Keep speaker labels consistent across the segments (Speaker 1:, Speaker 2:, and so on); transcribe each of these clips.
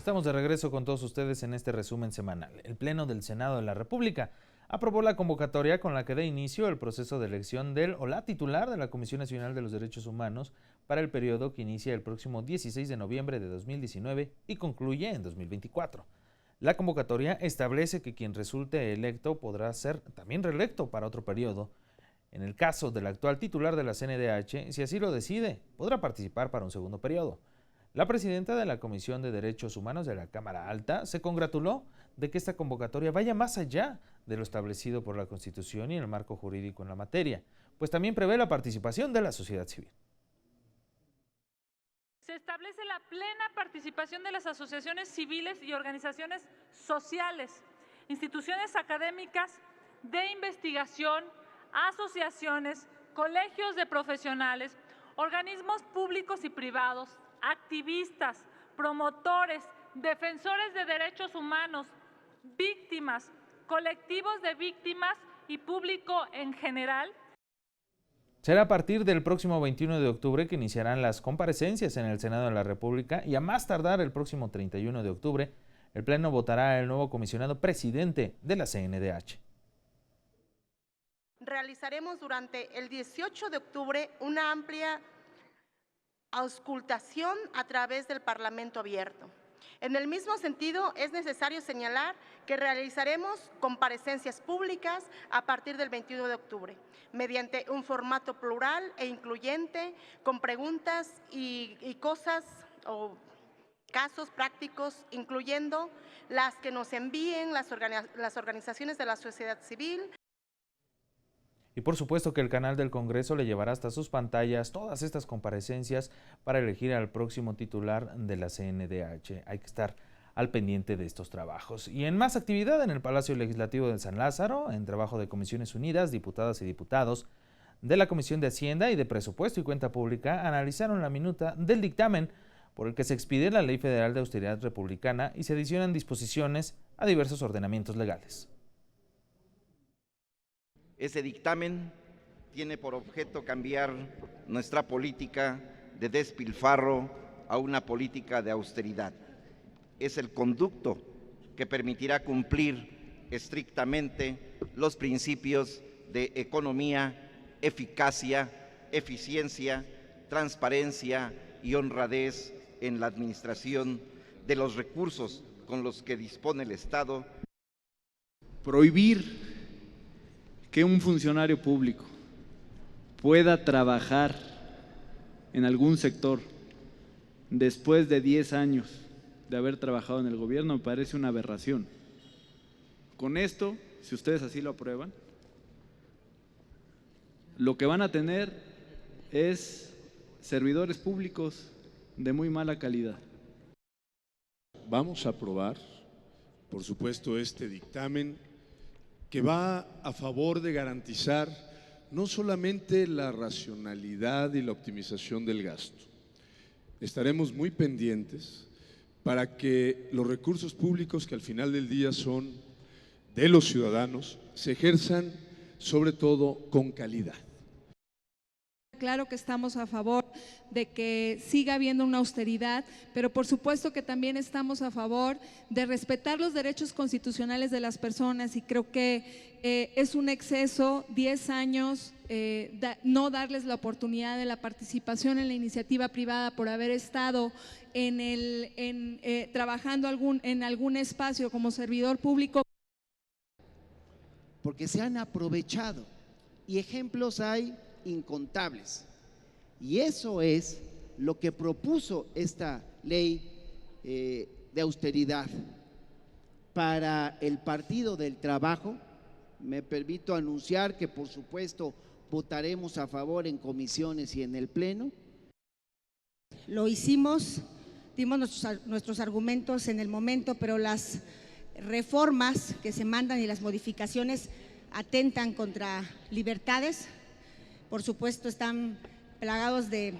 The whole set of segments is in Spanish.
Speaker 1: Estamos de regreso con todos ustedes en este resumen semanal. El Pleno del Senado de la República aprobó la convocatoria con la que da inicio el proceso de elección del o la titular de la Comisión Nacional de los Derechos Humanos para el periodo que inicia el próximo 16 de noviembre de 2019 y concluye en 2024. La convocatoria establece que quien resulte electo podrá ser también reelecto para otro periodo. En el caso del actual titular de la CNDH, si así lo decide, podrá participar para un segundo periodo. La presidenta de la Comisión de Derechos Humanos de la Cámara Alta se congratuló de que esta convocatoria vaya más allá de lo establecido por la Constitución y el marco jurídico en la materia, pues también prevé la participación de la sociedad civil.
Speaker 2: Se establece la plena participación de las asociaciones civiles y organizaciones sociales, instituciones académicas de investigación, asociaciones, colegios de profesionales, organismos públicos y privados, activistas, promotores, defensores de derechos humanos, víctimas, colectivos de víctimas y público en general.
Speaker 1: Será a partir del próximo 21 de octubre que iniciarán las comparecencias en el Senado de la República y a más tardar el próximo 31 de octubre, el Pleno votará el nuevo comisionado presidente de la CNDH.
Speaker 3: Realizaremos durante el 18 de octubre una amplia auscultación a través del Parlamento abierto. En el mismo sentido, es necesario señalar que realizaremos comparecencias públicas a partir del 21 de octubre, mediante un formato plural e incluyente, con preguntas y cosas o casos prácticos, incluyendo las que nos envíen las organizaciones de la sociedad civil.
Speaker 1: Y por supuesto que el canal del Congreso le llevará hasta sus pantallas todas estas comparecencias para elegir al próximo titular de la CNDH. Hay que estar al pendiente de estos trabajos. Y en más actividad en el Palacio Legislativo de San Lázaro, en trabajo de Comisiones Unidas, diputadas y diputados de la Comisión de Hacienda y de Presupuesto y Cuenta Pública analizaron la minuta del dictamen por el que se expide la Ley Federal de Austeridad Republicana y se adicionan disposiciones a diversos ordenamientos legales.
Speaker 4: Ese dictamen tiene por objeto cambiar nuestra política de despilfarro a una política de austeridad. Es el conducto que permitirá cumplir estrictamente los principios de economía, eficacia, eficiencia, transparencia y honradez en la administración de los recursos con los que dispone el Estado.
Speaker 5: Prohibir que un funcionario público pueda trabajar en algún sector después de 10 años de haber trabajado en el gobierno me parece una aberración. Con esto, si ustedes así lo aprueban, lo que van a tener es servidores públicos de muy mala calidad.
Speaker 6: Vamos a aprobar, por supuesto, este dictamen que va a favor de garantizar no solamente la racionalidad y la optimización del gasto. Estaremos muy pendientes para que los recursos públicos, que al final del día son de los ciudadanos, se ejerzan sobre todo con calidad.
Speaker 7: Claro que estamos a favor de que siga habiendo una austeridad, pero por supuesto que también estamos a favor de respetar los derechos constitucionales de las personas y creo que es un exceso 10 años no darles la oportunidad de la participación en la iniciativa privada por haber estado trabajando en algún espacio como servidor público.
Speaker 8: Porque se han aprovechado y ejemplos hay incontables. Y eso es lo que propuso esta ley de austeridad. Para el Partido del Trabajo, me permito anunciar que por supuesto votaremos a favor en comisiones y en el Pleno.
Speaker 9: Lo hicimos, dimos nuestros argumentos en el momento, pero las reformas que se mandan y las modificaciones atentan contra libertades. Por supuesto, están plagados de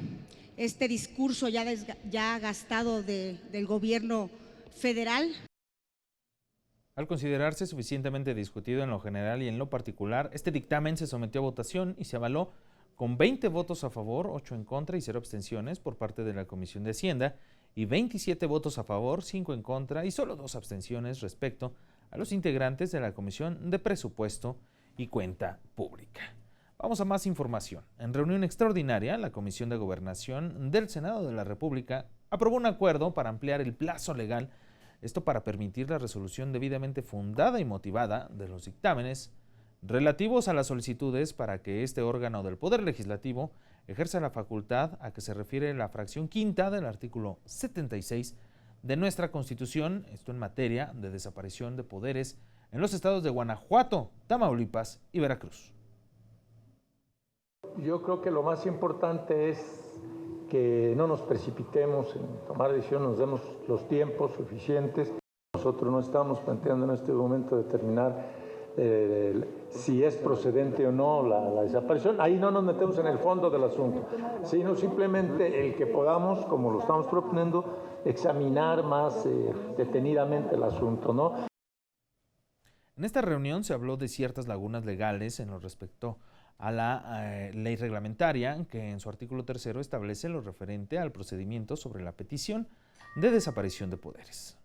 Speaker 9: este discurso ya gastado del gobierno federal.
Speaker 1: Al considerarse suficientemente discutido en lo general y en lo particular, este dictamen se sometió a votación y se avaló con 20 votos a favor, 8 en contra y 0 abstenciones por parte de la Comisión de Hacienda y 27 votos a favor, 5 en contra y solo 2 abstenciones respecto a los integrantes de la Comisión de Presupuesto y Cuenta Pública. Vamos a más información. En reunión extraordinaria, la Comisión de Gobernación del Senado de la República aprobó un acuerdo para ampliar el plazo legal, esto para permitir la resolución debidamente fundada y motivada de los dictámenes relativos a las solicitudes para que este órgano del Poder Legislativo ejerza la facultad a que se refiere la fracción quinta del artículo 76 de nuestra Constitución, esto en materia de desaparición de poderes en los estados de Guanajuato, Tamaulipas y Veracruz.
Speaker 10: Yo creo que lo más importante es que no nos precipitemos en tomar decisiones, nos demos los tiempos suficientes. Nosotros no estamos planteando en este momento determinar si es procedente o no la desaparición. Ahí no nos metemos en el fondo del asunto, sino simplemente el que podamos, como lo estamos proponiendo, examinar más detenidamente el asunto, ¿no?
Speaker 1: En esta reunión se habló de ciertas lagunas legales en lo respecto a la ley reglamentaria, que en su artículo 3 establece lo referente al procedimiento sobre la petición de desaparición de poderes.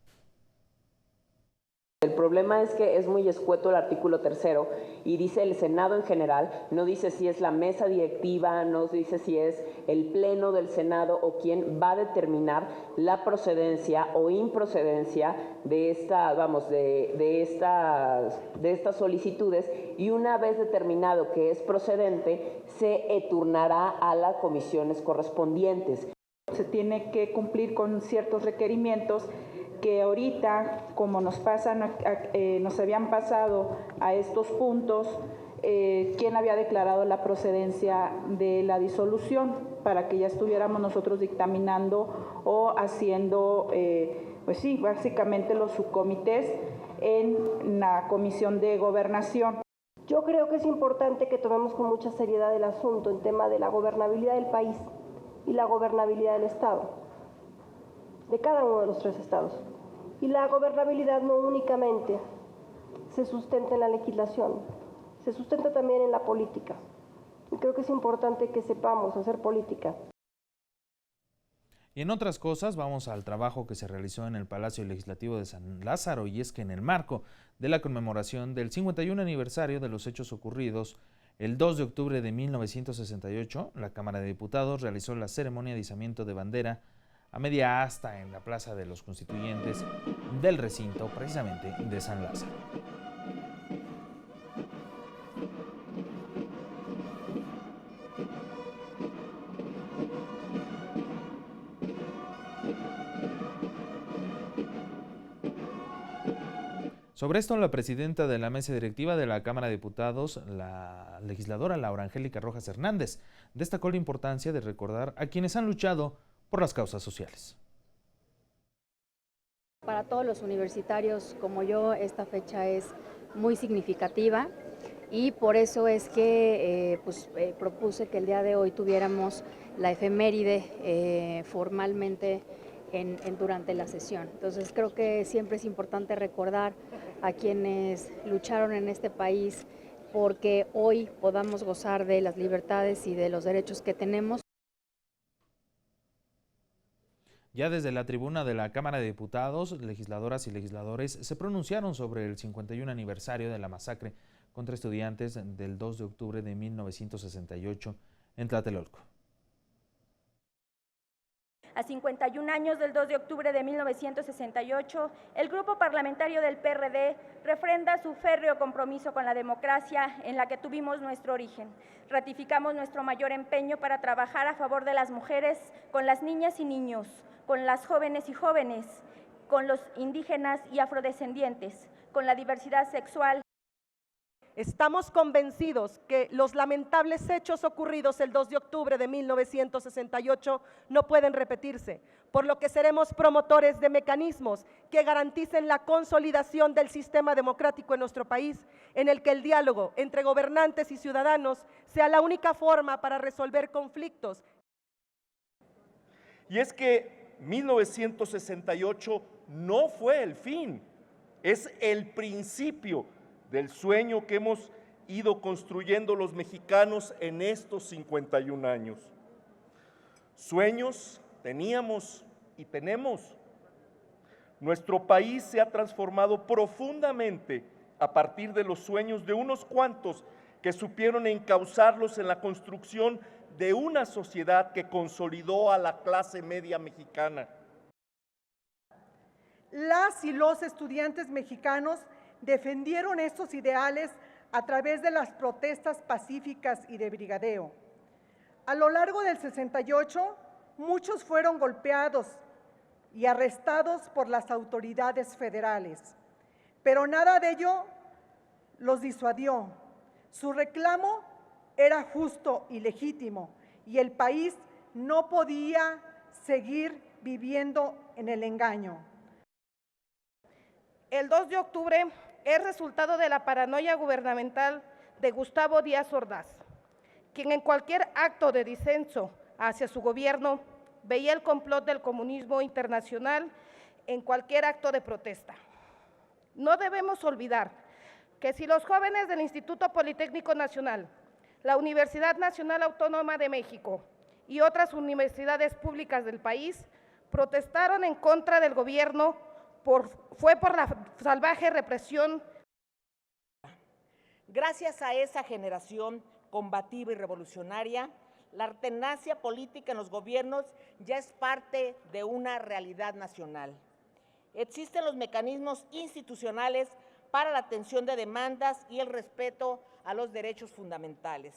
Speaker 11: El problema es que es muy escueto el artículo 3 y dice el Senado en general, no dice si es la mesa directiva, no dice si es el pleno del Senado o quién va a determinar la procedencia o improcedencia de estas solicitudes, y una vez determinado que es procedente, se turnará a las comisiones correspondientes.
Speaker 12: Se tiene que cumplir con ciertos requerimientos que ahorita, como nos habían pasado a estos puntos, quién había declarado la procedencia de la disolución, para que ya estuviéramos nosotros dictaminando o haciendo, pues sí, básicamente los subcomités en la Comisión de Gobernación.
Speaker 13: Yo creo que es importante que tomemos con mucha seriedad el asunto en tema de la gobernabilidad del país y la gobernabilidad del Estado, de cada uno de los 3 estados. Y la gobernabilidad no únicamente se sustenta en la legislación, se sustenta también en la política. Y creo que es importante que sepamos hacer política.
Speaker 1: Y en otras cosas, vamos al trabajo que se realizó en el Palacio Legislativo de San Lázaro, y es que en el marco de la conmemoración del 51 aniversario de los hechos ocurridos el 2 de octubre de 1968, la Cámara de Diputados realizó la ceremonia de izamiento de bandera a media asta en la Plaza de los Constituyentes del recinto precisamente de San Lázaro. Sobre esto, la presidenta de la mesa directiva de la Cámara de Diputados, la legisladora Laura Angélica Rojas Hernández, destacó la importancia de recordar a quienes han luchado por las causas sociales.
Speaker 14: Para todos los universitarios como yo, esta fecha es muy significativa y por eso es que propuse que el día de hoy tuviéramos la efeméride formalmente durante la sesión. Entonces creo que siempre es importante recordar a quienes lucharon en este país porque hoy podamos gozar de las libertades y de los derechos que tenemos.
Speaker 1: Ya desde la tribuna de la Cámara de Diputados, legisladoras y legisladores se pronunciaron sobre el 51 aniversario de la masacre contra estudiantes del 2 de octubre de 1968 en Tlatelolco.
Speaker 15: A 51 años del 2 de octubre de 1968, el Grupo Parlamentario del PRD refrenda su férreo compromiso con la democracia en la que tuvimos nuestro origen. Ratificamos nuestro mayor empeño para trabajar a favor de las mujeres, con las niñas y niños, con las jóvenes y jóvenes, con los indígenas y afrodescendientes, con la diversidad sexual.
Speaker 16: Estamos convencidos que los lamentables hechos ocurridos el 2 de octubre de 1968 no pueden repetirse, por lo que seremos promotores de mecanismos que garanticen la consolidación del sistema democrático en nuestro país, en el que el diálogo entre gobernantes y ciudadanos sea la única forma para resolver conflictos.
Speaker 17: Y es que 1968 no fue el fin, es el principio del sueño que hemos ido construyendo los mexicanos en estos 51 años. Sueños teníamos y tenemos. Nuestro país se ha transformado profundamente a partir de los sueños de unos cuantos que supieron encauzarlos en la construcción de una sociedad que consolidó a la clase media mexicana.
Speaker 18: Las y los estudiantes mexicanos defendieron estos ideales a través de las protestas pacíficas y de brigadeo. A lo largo del 68, muchos fueron golpeados y arrestados por las autoridades federales, pero nada de ello los disuadió. Su reclamo era justo y legítimo y el país no podía seguir viviendo en el engaño.
Speaker 19: El 2 de octubre es resultado de la paranoia gubernamental de Gustavo Díaz Ordaz, quien en cualquier acto de disenso hacia su gobierno veía el complot del comunismo internacional en cualquier acto de protesta. No debemos olvidar que si los jóvenes del Instituto Politécnico Nacional, la Universidad Nacional Autónoma de México y otras universidades públicas del país protestaron en contra del gobierno, fue por la salvaje represión.
Speaker 20: Gracias a esa generación combativa y revolucionaria, la tenacia política en los gobiernos ya es parte de una realidad nacional. Existen los mecanismos institucionales para la atención de demandas y el respeto a los derechos fundamentales.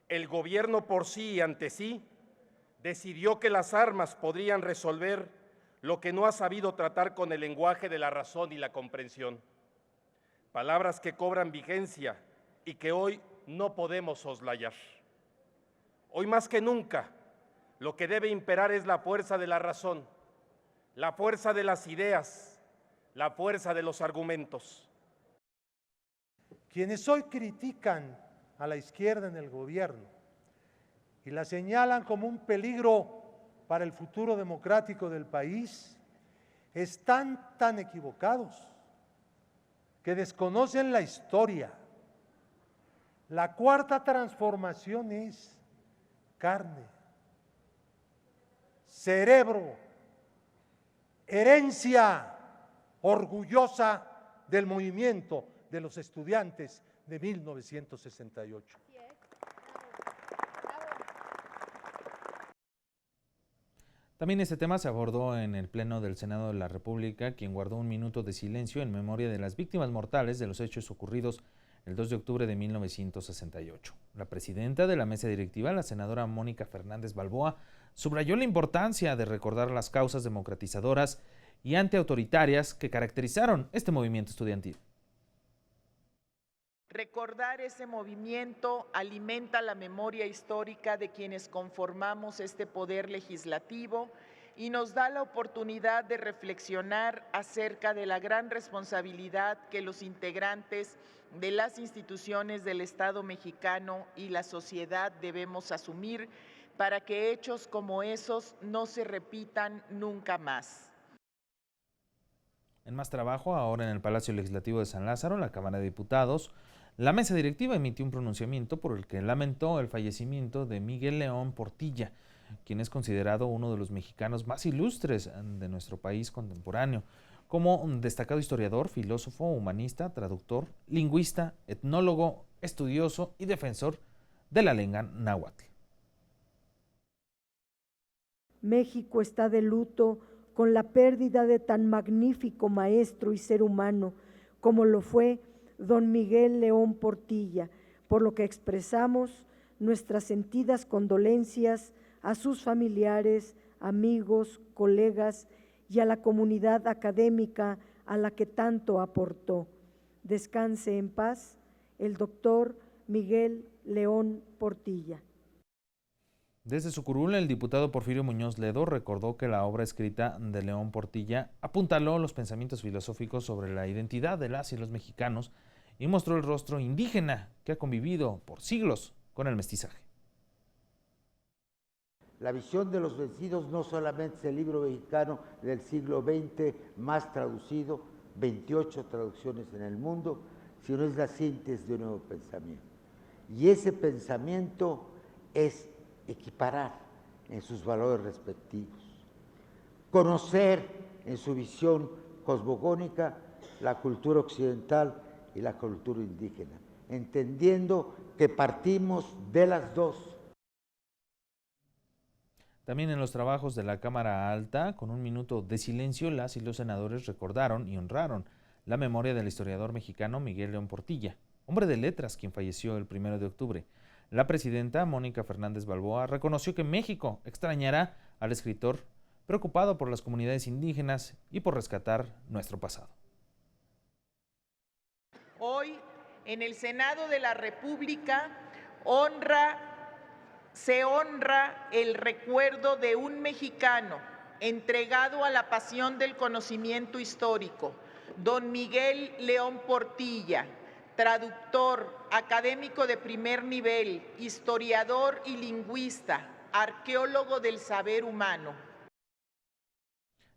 Speaker 21: El gobierno por sí y ante sí decidió que las armas podrían resolver lo que no ha sabido tratar con el lenguaje de la razón y la comprensión. Palabras que cobran vigencia y que hoy no podemos soslayar. Hoy más que nunca, lo que debe imperar es la fuerza de la razón, la fuerza de las ideas, la fuerza de los argumentos.
Speaker 22: Quienes hoy critican a la izquierda en el gobierno y la señalan como un peligro para el futuro democrático del país, están tan equivocados que desconocen la historia. La cuarta transformación es carne, cerebro, herencia orgullosa del movimiento de los estudiantes de 1968.
Speaker 1: También este tema se abordó en el Pleno del Senado de la República, quien guardó un minuto de silencio en memoria de las víctimas mortales de los hechos ocurridos el 2 de octubre de 1968. La presidenta de la mesa directiva, la senadora Mónica Fernández Balboa, subrayó la importancia de recordar las causas democratizadoras y antiautoritarias que caracterizaron este movimiento estudiantil.
Speaker 23: Recordar ese movimiento alimenta la memoria histórica de quienes conformamos este poder legislativo y nos da la oportunidad de reflexionar acerca de la gran responsabilidad que los integrantes de las instituciones del Estado mexicano y la sociedad debemos asumir para que hechos como esos no se repitan nunca más.
Speaker 1: En más trabajo, ahora en el Palacio Legislativo de San Lázaro, la Cámara de Diputados, la mesa directiva emitió un pronunciamiento por el que lamentó el fallecimiento de Miguel León Portilla, quien es considerado uno de los mexicanos más ilustres de nuestro país contemporáneo, como un destacado historiador, filósofo, humanista, traductor, lingüista, etnólogo, estudioso y defensor de la lengua náhuatl.
Speaker 24: México está de luto con la pérdida de tan magnífico maestro y ser humano como lo fue don Miguel León Portilla, por lo que expresamos nuestras sentidas condolencias a sus familiares, amigos, colegas y a la comunidad académica a la que tanto aportó. Descanse en paz el doctor Miguel León Portilla.
Speaker 1: Desde su curul, el diputado Porfirio Muñoz Ledo recordó que la obra escrita de León Portilla apuntaló los pensamientos filosóficos sobre la identidad de las y los mexicanos y mostró el rostro indígena que ha convivido por siglos con el mestizaje.
Speaker 25: La visión de los vencidos no solamente es el libro mexicano del siglo XX más traducido, 28 traducciones en el mundo, sino es la síntesis de un nuevo pensamiento. Y ese pensamiento es equiparar en sus valores respectivos. Conocer en su visión cosmogónica la cultura occidental y la cultura indígena, entendiendo que partimos de las dos.
Speaker 1: También en los trabajos de la Cámara Alta, con un minuto de silencio, las y los senadores recordaron y honraron la memoria del historiador mexicano Miguel León Portilla, hombre de letras, quien falleció el 1 de octubre. La presidenta, Mónica Fernández Balboa, reconoció que México extrañará al escritor preocupado por las comunidades indígenas y por rescatar nuestro pasado.
Speaker 23: Hoy, en el Senado de la República, se honra el recuerdo de un mexicano entregado a la pasión del conocimiento histórico, don Miguel León Portilla, traductor, académico de primer nivel, historiador y lingüista, arqueólogo del saber humano.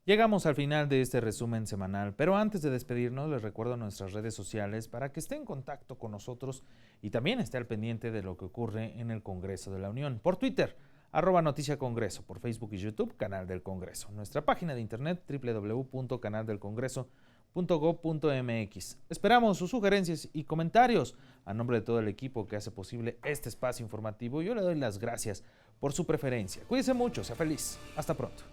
Speaker 1: Llegamos al final de este resumen semanal, pero antes de despedirnos les recuerdo nuestras redes sociales para que esté en contacto con nosotros y también esté al pendiente de lo que ocurre en el Congreso de la Unión. Por Twitter, @NoticiaCongreso, por Facebook y YouTube, Canal del Congreso. Nuestra página de internet, www.canaldelcongreso.gov.mx. Esperamos sus sugerencias y comentarios. A nombre de todo el equipo que hace posible este espacio informativo, yo le doy las gracias por su preferencia. Cuídese mucho, sea feliz. Hasta pronto.